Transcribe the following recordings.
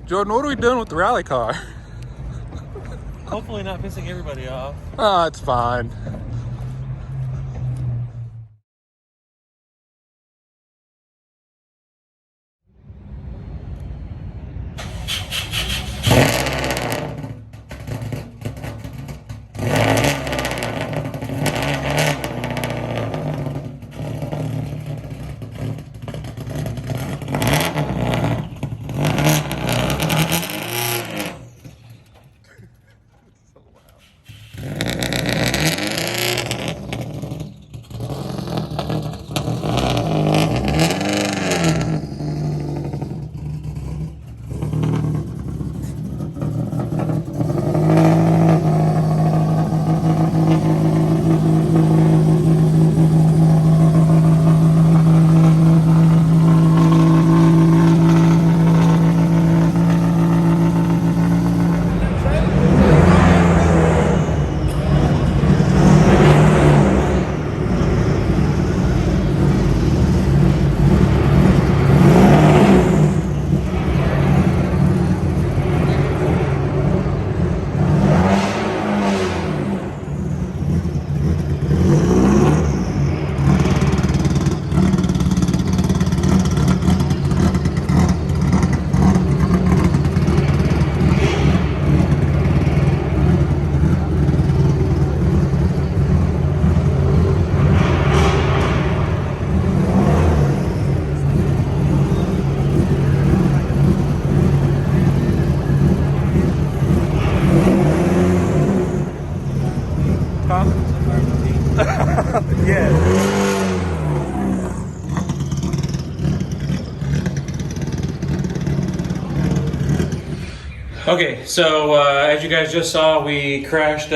Jordan, what are we doing with the rally car? Hopefully not pissing everybody off. Oh, it's fine. Okay, so as you guys just saw, we crashed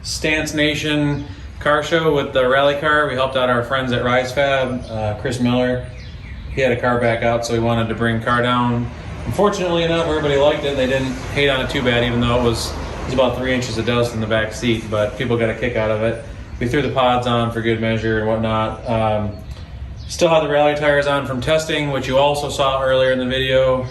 Stance Nation car show with the rally car. We helped out our friends at Rise Fab, Chris Miller. He had a car back out, so we wanted to bring the car down. Unfortunately enough, everybody liked it. They didn't hate on it too bad, even though it was about 3 inches of dust in the back seat, but people got a kick out of it. We threw the pods on for good measure and whatnot. Still have the rally tires on from testing, which you also saw earlier in the video.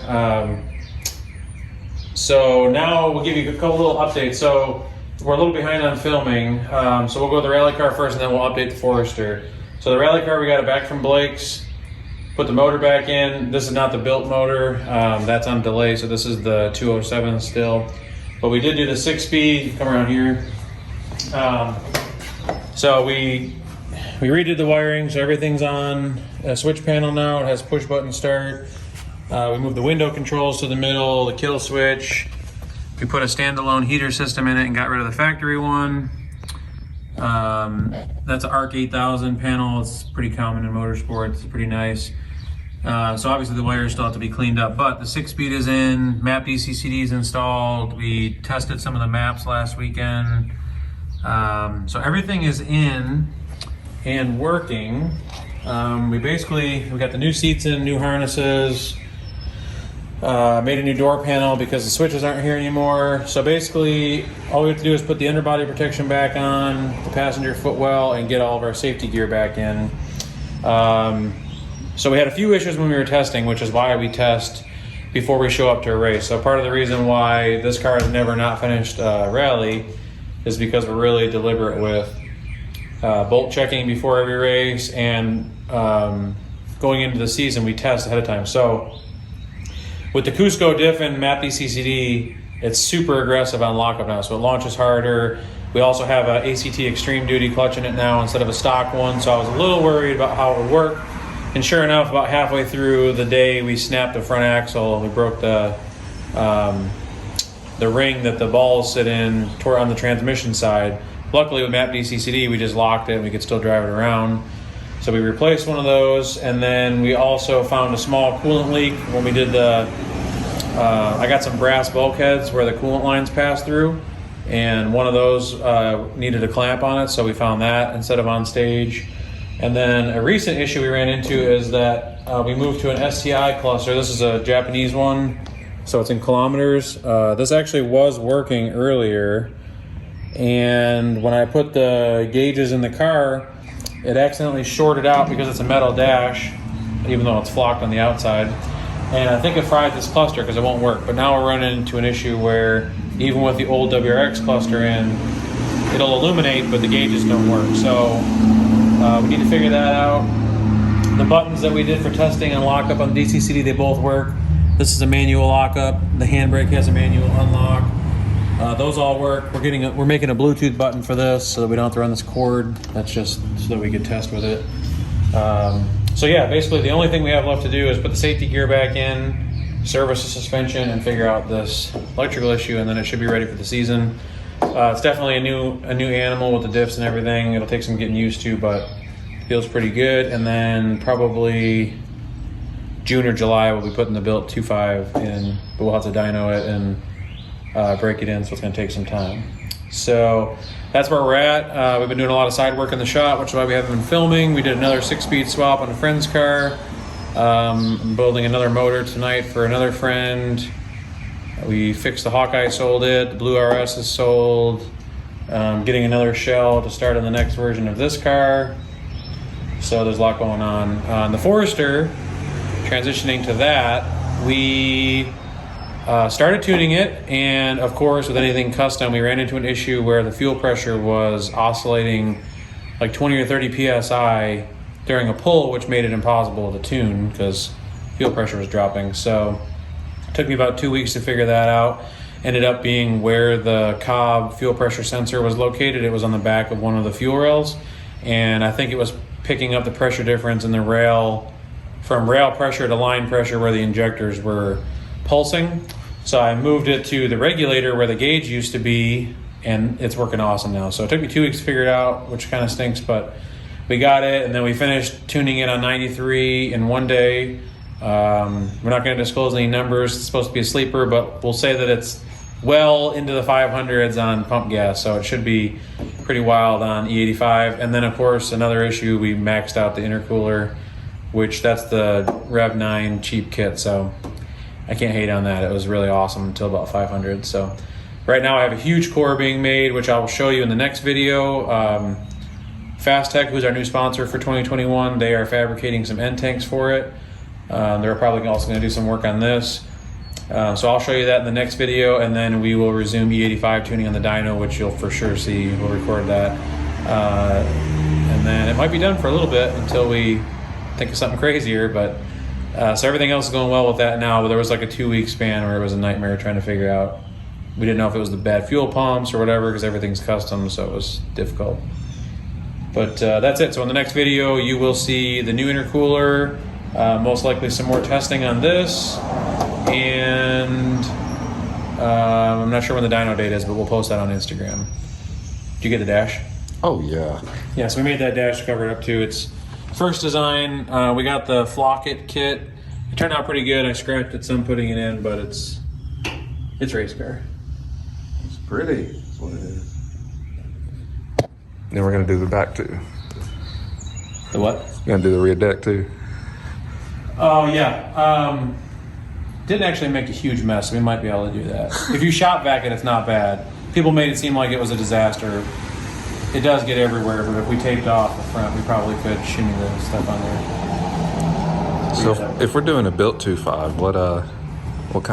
So now we'll give you a couple little updates. So we're a little behind on filming. So we'll go with the rally car first and then we'll update the Forester. So the rally car, we got it back from Blake's. Put the motor back in. This is not the built motor. That's on delay, so this is the 207 still. But we did do the 6-speed. Come around here. So we redid the wiring, so everything's on a switch panel now. It has push button start. We moved the window controls to the middle, the kill switch. We put a standalone heater system in it and got rid of the factory one. That's an ARC 8000 panel. It's pretty common in motorsports. It's pretty nice. So obviously the wires still have to be cleaned up, but the 6-speed is in, map DCCD is installed. We tested some of the maps last weekend. So everything is in and working. We got the new seats in, new harnesses, made a new door panel because the switches aren't here anymore. So basically all we have to do is put the underbody protection back on, the passenger footwell, and get all of our safety gear back in. So we had a few issues when we were testing, which is why we test before we show up to a race. So part of the reason why this car has never not finished a rally is because we're really deliberate with bolt checking before every race, and going into the season we test ahead of time. So with the Cusco diff and map DCCD, it's super aggressive on lockup now, so it launches harder. We also have a ACT Extreme Duty clutch in it now instead of a stock one, so I was a little worried about how it would work. And sure enough, about halfway through the day, we snapped the front axle and we broke the ring that the balls sit in on the transmission side. Luckily with map DCCD, we just locked it and we could still drive it around. So we replaced one of those, and then we also found a small coolant leak when we did the, I got some brass bulkheads where the coolant lines pass through, and one of those needed a clamp on it, so we found that instead of on stage. And then a recent issue we ran into is that we moved to an STI cluster. This is a Japanese one, so it's in kilometers. This actually was working earlier, and when I put the gauges in the car, it accidentally shorted out because it's a metal dash, even though it's flocked on the outside. And I think it fried this cluster because it won't work. But now we're running into an issue where even with the old WRX cluster in, it'll illuminate, but the gauges don't work. So we need to figure that out. The buttons that we did for testing and lockup on DCCD, they both work. This is a manual lockup. The handbrake has a manual unlock. Those all work. We're making a Bluetooth button for this so that we don't have to run this cord. That's just so that we could test with it. So yeah, basically the only thing we have left to do is put the safety gear back in, service the suspension, and figure out this electrical issue, and then it should be ready for the season. It's definitely a new animal with the diffs and everything. It'll take some getting used to, but feels pretty good. And then probably June or July we'll be putting the built 2.5 in, but we'll have to dyno it and break it in, so it's going to take some time. So that's where we're at. We've been doing a lot of side work in the shop, which is why we haven't been filming. We did another 6-speed swap on a friend's car. I'm building another motor tonight for another friend. We fixed the Hawkeye, sold it. The Blue RS is sold. Getting another shell to start on the next version of this car. So there's a lot going on. The Forester, transitioning to that, we started tuning it, and of course with anything custom we ran into an issue where the fuel pressure was oscillating like 20 or 30 psi during a pull, which made it impossible to tune because fuel pressure was dropping. So it took me about 2 weeks to figure that out. Ended up being where the Cobb fuel pressure sensor was located. It was on the back of one of the fuel rails, and I think it was picking up the pressure difference in the rail from rail pressure to line pressure where the injectors were pulsing. So I moved it to the regulator where the gauge used to be, and it's working awesome now. So it took me 2 weeks to figure it out, which kind of stinks, but we got it. And then we finished tuning it on 93 in one day. We're not going to disclose any numbers. It's supposed to be a sleeper, but we'll say that it's well into the 500s on pump gas, so it should be pretty wild on E85. And then of course another issue, we maxed out the intercooler, which that's the Rev 9 cheap kit, so I can't hate on that. It was really awesome until about 500. So right now I have a huge core being made, which I will show you in the next video. Fast Tech, who's our new sponsor for 2021, they are fabricating some end tanks for it. They're probably also going to do some work on this. So I'll show you that in the next video, and then we will resume E85 tuning on the dyno, which you'll for sure see. We'll record that. And then it might be done for a little bit until we think of something crazier, but so everything else is going well with that now, but there was like a 2 week span where it was a nightmare trying to figure out. We didn't know if it was the bad fuel pumps or whatever, because everything's custom, so it was difficult. But that's it. So in the next video, you will see the new intercooler, most likely some more testing on this, and I'm not sure when the dyno date is, but we'll post that on Instagram. Did you get the dash? Oh yeah. Yeah, so we made that dash cover up too. It's first design. We got the Flockit kit. It turned out pretty good. I scratched it some putting it in, but it's race car. It's pretty. That's what it is. Then we're gonna do the back too. The what? We're gonna do the rear deck too. Oh yeah. Didn't actually make a huge mess. So we might be able to do that. If you shop vac it, it's not bad. People made it seem like it was a disaster. It does get everywhere, but if we taped off the front, we probably could shimmy the stuff on there. So if we're doing a built 2.5, what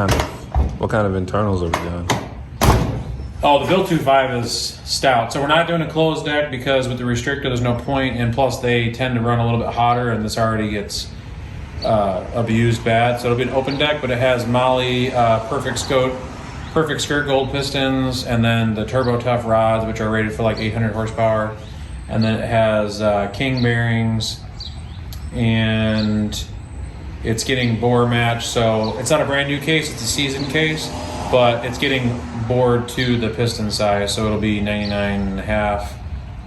kind of internals are we doing? Oh, the built 2.5 is stout. So we're not doing a closed deck because with the restrictor, there's no point, and plus they tend to run a little bit hotter, and this already gets abused bad. So it'll be an open deck, but it has Molly perfect skirt gold pistons, and then the Turbo Tough rods, which are rated for like 800 horsepower. And then it has King bearings, and it's getting bore matched. So it's not a brand new case, it's a seasoned case, but it's getting bored to the piston size. So it'll be 99.5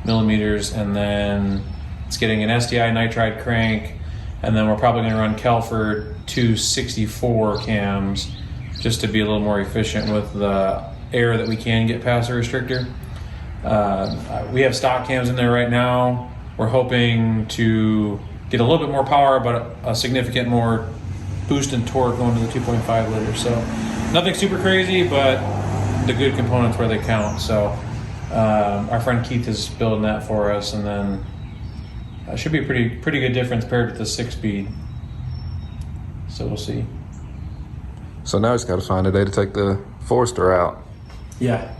millimeters, and then it's getting an SDI nitride crank. And then we're probably going to run Kelford 264 cams just to be a little more efficient with the air that we can get past the restrictor. We have stock cams in there right now. We're hoping to get a little bit more power, but a significant more boost in torque going to the 2.5 liter. So nothing super crazy, but the good components where they count. So our friend Keith is building that for us, and then should be a pretty good difference paired with the 6-speed. So we'll see. So now he's got to find a day to take the Forester out. Yeah.